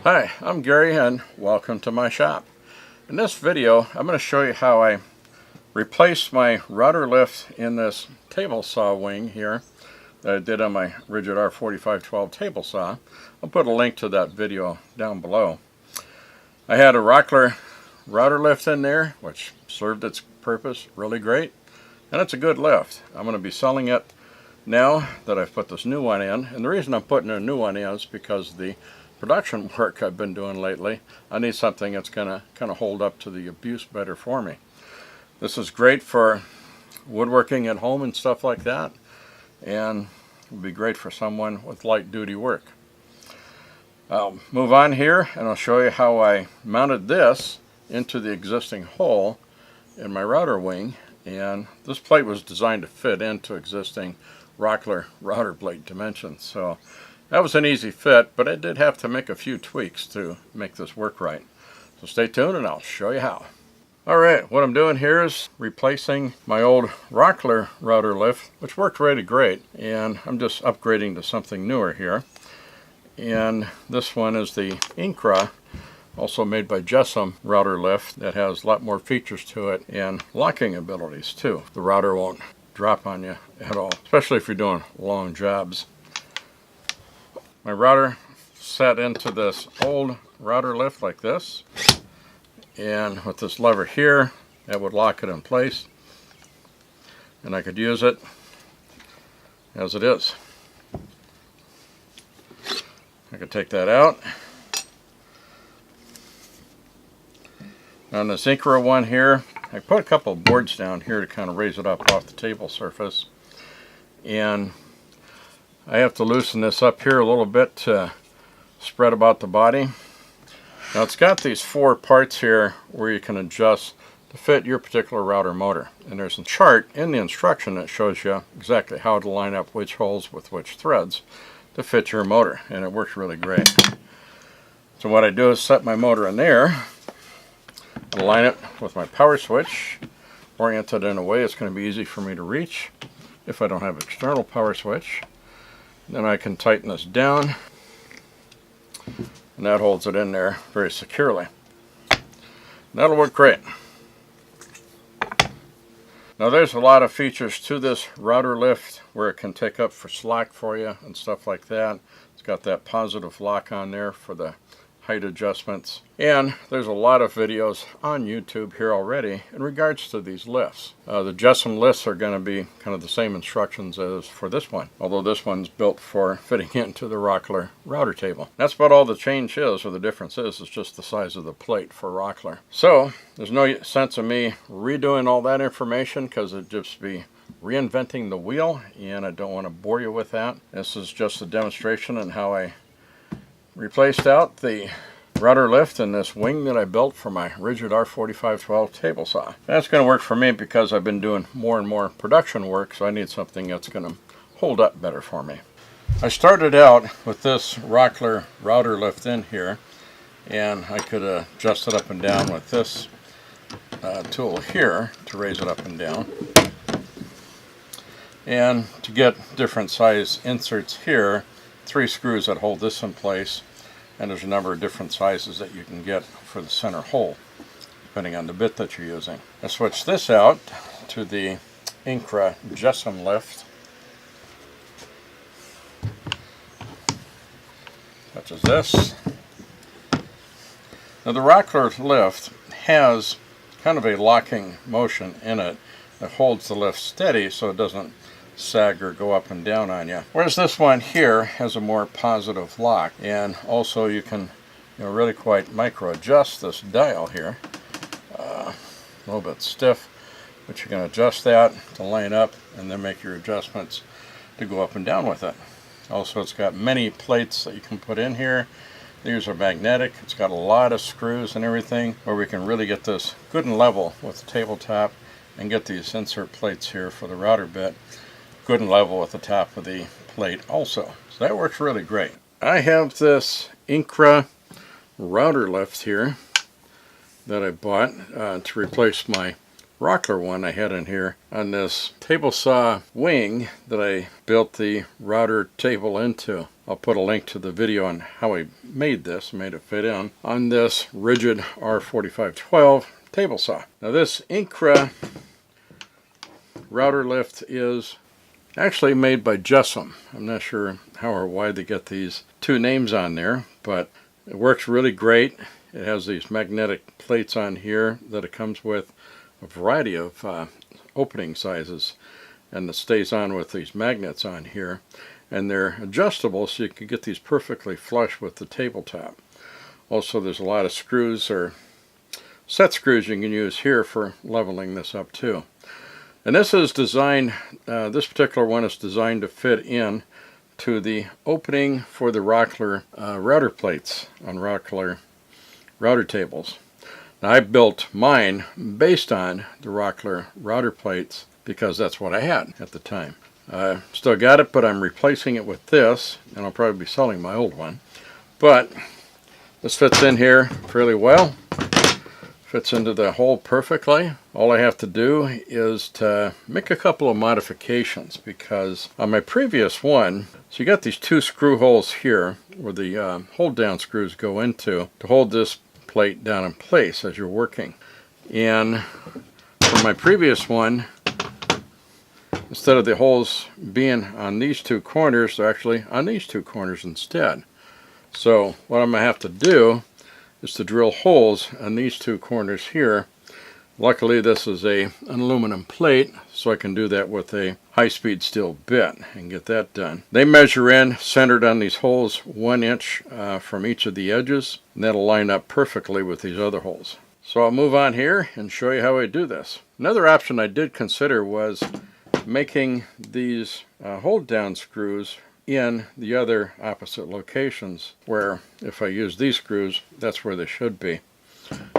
Hi, I'm Gary and welcome to my shop. In this video I'm going to show you how I replaced my router lift in this table saw wing here that I did on my Ridgid R4512 Tablesaw. I'll put a link to that video down below. I had a Rockler router lift in there which served its purpose really great, and it's a good lift. I'm going to be selling it now that I've put this new one in, and the reason I'm putting a new one in is because the production work I've been doing lately, I need something that's going to kind of hold up to the abuse better for me. This is great for woodworking at home and stuff like that, and will be great for someone with light duty work. I'll move on here and I'll show you how I mounted this into the existing hole in my router wing, and this plate was designed to fit into existing Rockler router blade dimensions, so that was an easy fit, but I did have to make a few tweaks to make this work right. So stay tuned and I'll show you how. Alright, what I'm doing here is replacing my old Rockler router lift, which worked really great, and I'm just upgrading to something newer here. And this one is the Incra, also made by Jessem router lift, that has a lot more features to it and locking abilities too. The router won't drop on you at all, especially if you're doing long jobs. My router set into this old router lift like this, and with this lever here that would lock it in place, and I could use it as it is. I could take that out. On this Incra one here, I put a couple of boards down here to kind of raise it up off the table surface, and I have to loosen this up here a little bit to spread about the body. Now it's got these four parts here where you can adjust to fit your particular router motor. And there's a chart in the instruction that shows you exactly how to line up which holes with which threads to fit your motor. And it works really great. So what I do is set my motor in there, align it with my power switch, orient it in a way it's going to be easy for me to reach if I don't have an external power switch. Then I can tighten this down, and that holds it in there very securely. That'll work great. Now there's a lot of features to this router lift where it can take up for slack for you and stuff like that. It's got that positive lock on there for the height adjustments, and there's a lot of videos on YouTube here already in regards to these lifts. The Jessem lifts are going to be kind of the same instructions as for this one, although this one's built for fitting into the Rockler router table. That's about all the change is, or the difference is just the size of the plate for Rockler. So there's no sense of me redoing all that information because it'd just be reinventing the wheel, and I don't want to bore you with that. This is just a demonstration on how I replaced out the router lift in this wing that I built for my Ridgid R4512 Tablesaw. That's going to work for me because I've been doing more and more production work, so I need something that's going to hold up better for me. I started out with this Rockler router lift in here, and I could adjust it up and down with this tool here to raise it up and down. And to get different size inserts here, 3 screws that hold this in place, and there's a number of different sizes that you can get for the center hole depending on the bit that you're using. I switched this out to the Incra-Jessem lift. Touches this. Now the Rockler lift has kind of a locking motion in it that holds the lift steady so it doesn't sag or go up and down on you. Whereas this one here has a more positive lock, and also you can really quite micro adjust this dial here. A little bit stiff, but you can adjust that to line up and then make your adjustments to go up and down with it. Also, it's got many plates that you can put in here. These are magnetic. It's got a lot of screws and everything where we can really get this good and level with the tabletop and get these insert plates here for the router bit good and level with the top of the plate also. So that works really great. I have this Incra router lift here that I bought to replace my Rockler one I had in here on this table saw wing that I built the router table into. I'll put a link to the video on how I made this, made it fit in, on this Ridgid R4512 table saw. Now this Incra router lift is actually made by Jessem. I'm not sure how or why they get these two names on there, but it works really great. It has these magnetic plates on here that it comes with a variety of opening sizes, and it stays on with these magnets on here, and they're adjustable so you can get these perfectly flush with the tabletop. Also, there's a lot of screws or set screws you can use here for leveling this up too. And this is designed, this particular one is designed to fit in to the opening for the Rockler router plates on Rockler router tables. Now I built mine based on the Rockler router plates because that's what I had at the time. Still got it, but I'm replacing it with this, and I'll probably be selling my old one. But this fits in here fairly well. Fits into the hole perfectly. All I have to do is to make a couple of modifications, because on my previous one, so you got these two screw holes here where the hold down screws go into to hold this plate down in place as you're working. And for my previous one, instead of the holes being on these two corners, they're actually on these two corners instead. So what I'm going to have to do is to drill holes on these two corners here. Luckily this is an aluminum plate, so I can do that with a high-speed steel bit and get that done. They measure in, centered on these holes, 1 inch from each of the edges, and that'll line up perfectly with these other holes. So I'll move on here and show you how I do this. Another option I did consider was making these hold-down screws in the other opposite locations, where if I use these screws, that's where they should be.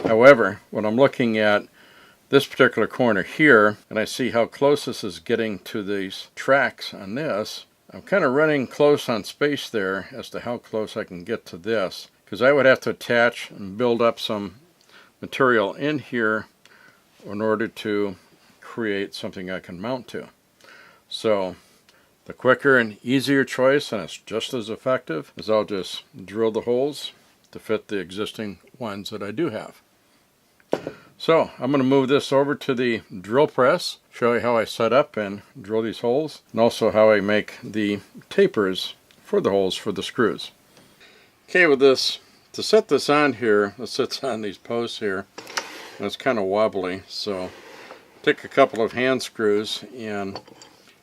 However, when I'm looking at this particular corner here, and I see how close this is getting to these tracks on this, I'm kind of running close on space there as to how close I can get to this, because I would have to attach and build up some material in here in order to create something I can mount to. So the quicker and easier choice, and it's just as effective, is I'll just drill the holes to fit the existing ones that I do have. So I'm going to move this over to the drill press, show you how I set up and drill these holes, and also how I make the tapers for the holes for the screws. Okay, with this, to set this on here, it sits on these posts here, and it's kind of wobbly, so take a couple of hand screws and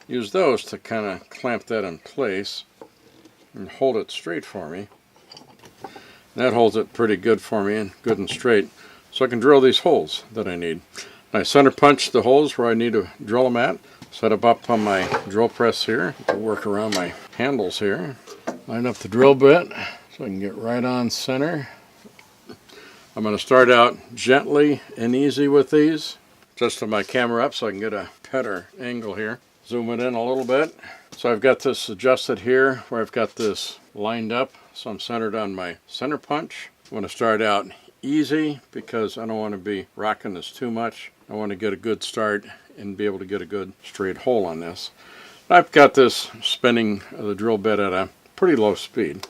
use those to kind of clamp that in place and hold it straight for me. That holds it pretty good for me and good and straight, so I can drill these holes that I need. I center punch the holes where I need to drill them at, set them up on my drill press here, to work around my handles here, line up the drill bit so I can get right on center. I'm going to start out gently and easy with these, adjusting my camera up so I can get a better angle here. Zoom it in a little bit. So I've got this adjusted here where I've got this lined up, so I'm centered on my center punch. I want to start out easy because I don't want to be rocking this too much. I want to get a good start and be able to get a good straight hole on this. I've got this spinning the drill bit at a pretty low speed.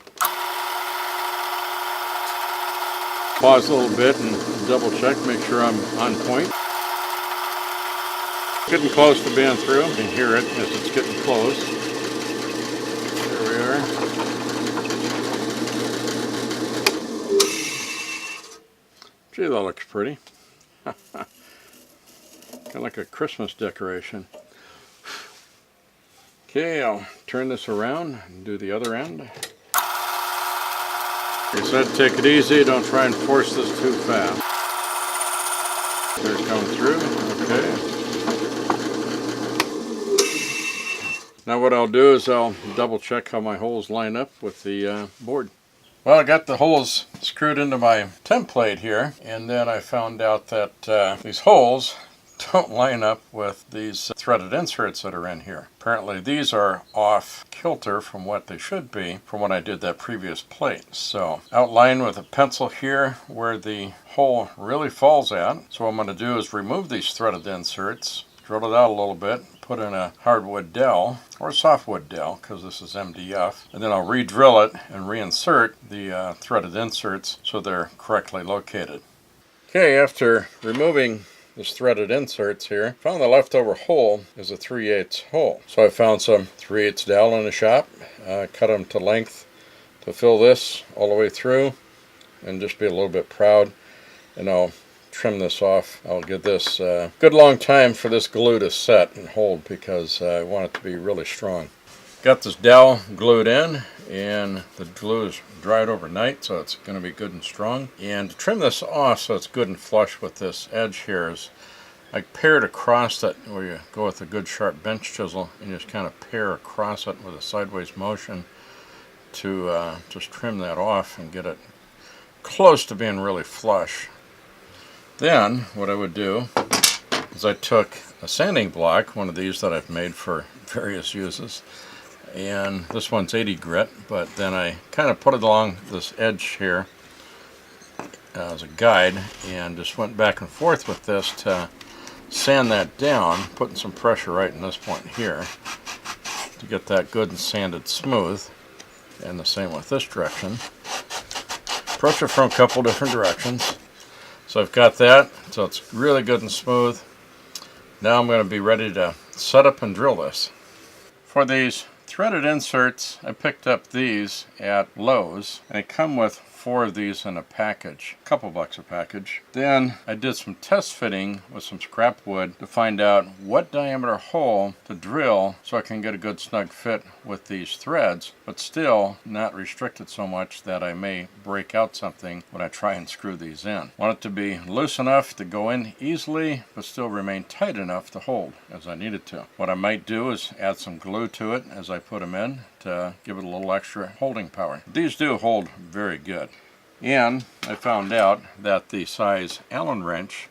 Pause a little bit and double check, make sure I'm on point. Getting close to being through. You can hear it as it's getting close. There we are. Gee, that looks pretty. Kind of like a Christmas decoration. Okay, I'll turn this around and do the other end. Like I said, take it easy. Don't try and force this too fast. They're coming through. Okay. Now what I'll do is I'll double check how my holes line up with the board. Well, I got the holes screwed into my template here, and then I found out that these holes don't line up with these threaded inserts that are in here. Apparently these are off kilter from what they should be from when I did that previous plate. So outline with a pencil here where the hole really falls at. So what I'm going to do is remove these threaded inserts, drill it out a little bit, put in a hardwood dowel or softwood dowel because this is MDF, and then I'll re-drill it and reinsert the threaded inserts so they're correctly located. Okay, after removing this threaded inserts here, found the leftover hole is a 3/8 hole. So I found some 3/8 dowel in the shop, cut them to length to fill this all the way through, and just be a little bit proud. And I'll trim this off. I'll give this a good long time for this glue to set and hold because I want it to be really strong. Got this dowel glued in, and the glue is dried overnight, so it's going to be good and strong. And to trim this off so it's good and flush with this edge here is I pare it across it, where you go with a good sharp bench chisel and just kind of pare across it with a sideways motion to just trim that off and get it close to being really flush. Then what I would do is I took a sanding block, one of these that I've made for various uses, and this one's 80 grit, but then I kind of put it along this edge here as a guide and just went back and forth with this to sand that down, putting some pressure right in this point here to get that good and sanded smooth. And the same with this direction. Approach it from a couple different directions. So I've got that, so it's really good and smooth. Now I'm going to be ready to set up and drill this. For these threaded inserts, I picked up these at Lowe's, and they come with 4 of these in a package, a couple bucks a package. Then I did some test fitting with some scrap wood to find out what diameter hole to drill so I can get a good snug fit with these threads, but still not restricted so much that I may break out something when I try and screw these in. Want it to be loose enough to go in easily, but still remain tight enough to hold as I need it to. What I might do is add some glue to it as I put them in to give it a little extra holding power. These do hold very good. And I found out that the size Allen wrench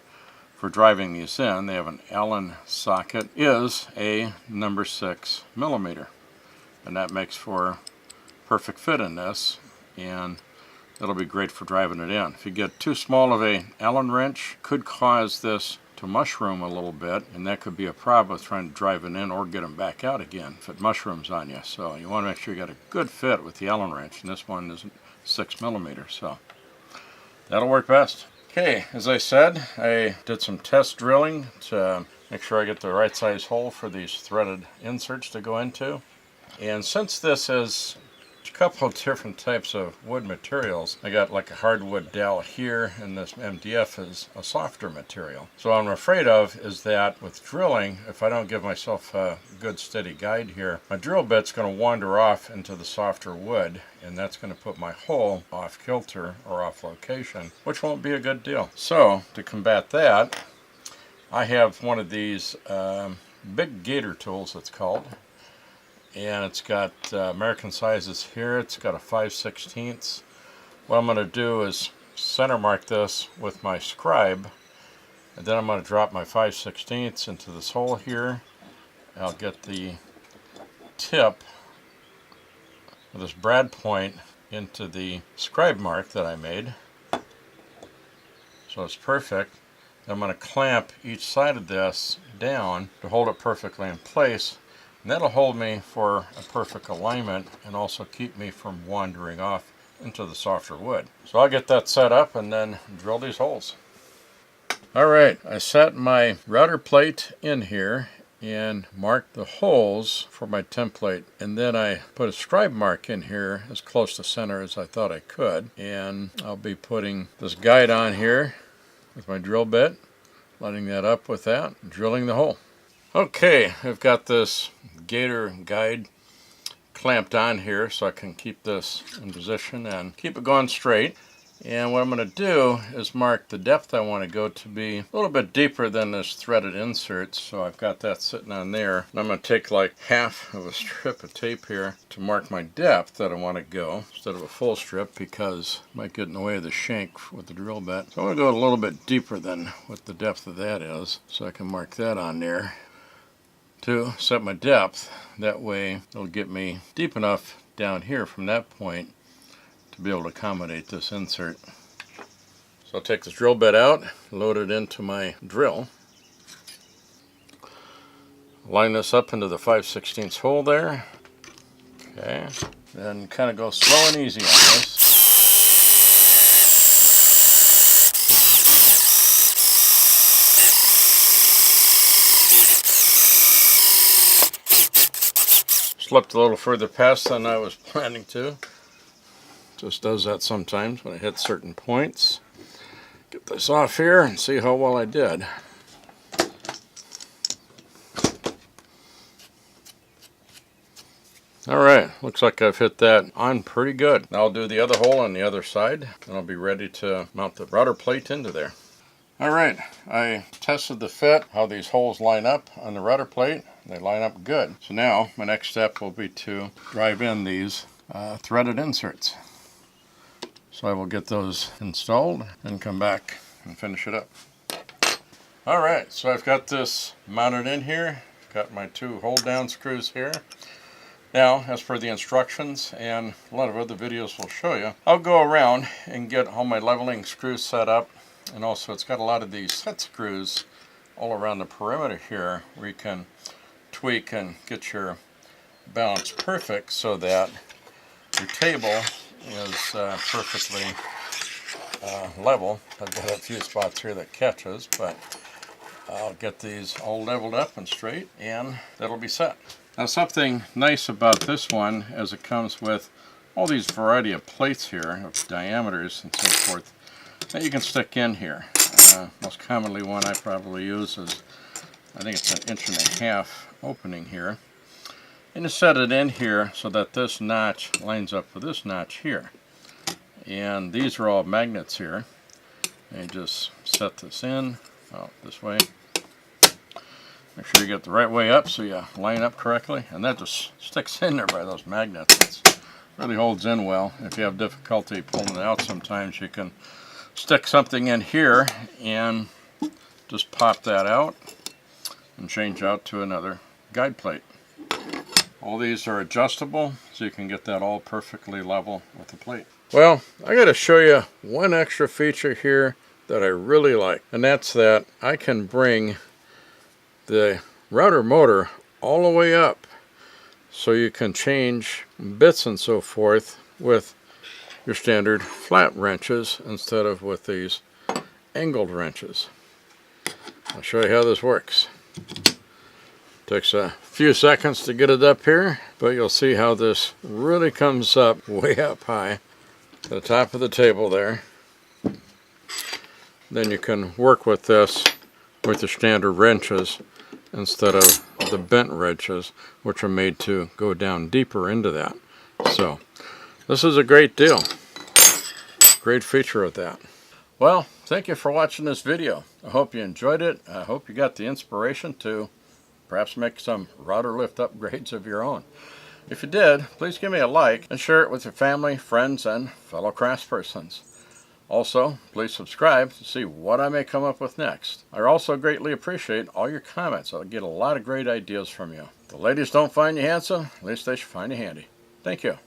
for driving these in, they have an Allen socket, is a number 6 millimeter. And that makes for perfect fit in this, and it'll be great for driving it in. If you get too small of a Allen wrench, could cause this to mushroom a little bit, and that could be a problem with trying to drive it in or get them back out again if it mushrooms on you. So you want to make sure you got a good fit with the Allen wrench, and this one is 6 millimeters, so that'll work best. Okay, as I said, I did some test drilling to make sure I get the right size hole for these threaded inserts to go into. And since this is a couple of different types of wood materials, I got like a hardwood dowel here, and this MDF is a softer material. So what I'm afraid of is that with drilling, if I don't give myself a good steady guide here, my drill bit's going to wander off into the softer wood, and that's going to put my hole off kilter or off location, which won't be a good deal. So to combat that, I have one of these big gator tools, it's called. And it's got American sizes here. It's got a 5/16. What I'm going to do is center mark this with my scribe, and then I'm going to drop my 5/16 into this hole here. I'll get the tip of this brad point into the scribe mark that I made, so it's perfect. I'm going to clamp each side of this down to hold it perfectly in place. And that'll hold me for a perfect alignment and also keep me from wandering off into the softer wood. So I'll get that set up and then drill these holes. Alright, I set my router plate in here and marked the holes for my template, and then I put a scribe mark in here as close to center as I thought I could, and I'll be putting this guide on here with my drill bit, lining that up with that, and drilling the hole. Okay, I've got this gator guide clamped on here so I can keep this in position and keep it going straight. And what I'm going to do is mark the depth I want to go to be a little bit deeper than this threaded insert. So I've got that sitting on there. And I'm going to take like half of a strip of tape here to mark my depth that I want to go instead of a full strip, because it might get in the way of the shank with the drill bit. So I'm going to go a little bit deeper than what the depth of that is. So I can mark that on there to set my depth. That way it'll get me deep enough down here from that point to be able to accommodate this insert. So I'll take this drill bit out, load it into my drill, line this up into the 5/16 hole there. Okay, then kind of go slow and easy on this. Slipped a little further past than I was planning to. Just does that sometimes when I hit certain points. Get this off here and see how well I did. Alright, looks like I've hit that on pretty good. Now I'll do the other hole on the other side, and I'll be ready to mount the router plate into there. Alright, I tested the fit, how these holes line up on the router plate. They line up good. So now my next step will be to drive in these threaded inserts. So I will get those installed and come back and finish it up. Alright, so I've got this mounted in here. Got my 2 hold down screws here. Now, as per the instructions and a lot of other videos will show you, I'll go around and get all my leveling screws set up. And also it's got a lot of these set screws all around the perimeter here where you can tweak and get your balance perfect so that your table is perfectly level. I've got a few spots here that catches, but I'll get these all leveled up and straight, and that'll be set. Now, something nice about this one is it comes with all these variety of plates here of diameters and so forth that you can stick in here. Most commonly one I probably use is, I think it's 1.5 inch opening here. And you set it in here so that this notch lines up with this notch here. And these are all magnets here. And you just set this in this way. Make sure you get the right way up so you line up correctly. And that just sticks in there by those magnets. It really holds in well. If you have difficulty pulling it out sometimes, you can stick something in here and just pop that out and change out to another guide plate. All these are adjustable, so you can get that all perfectly level with the plate. Well, I got to show you one extra feature here that I really like, and that's that I can bring the router motor all the way up so you can change bits and so forth with your standard flat wrenches instead of with these angled wrenches. I'll show you how this works. Takes a few seconds to get it up here, but you'll see how this really comes up way up high to the top of the table there. Then you can work with this with your standard wrenches instead of the bent wrenches, which are made to go down deeper into that. So this is a great deal. Great feature of that. Well, thank you for watching this video. I hope you enjoyed it. I hope you got the inspiration to perhaps make some router lift upgrades of your own. If you did, please give me a like and share it with your family, friends, and fellow craftspersons. Also, please subscribe to see what I may come up with next. I also greatly appreciate all your comments. I'll get a lot of great ideas from you. If the ladies don't find you handsome, at least they should find you handy. Thank you.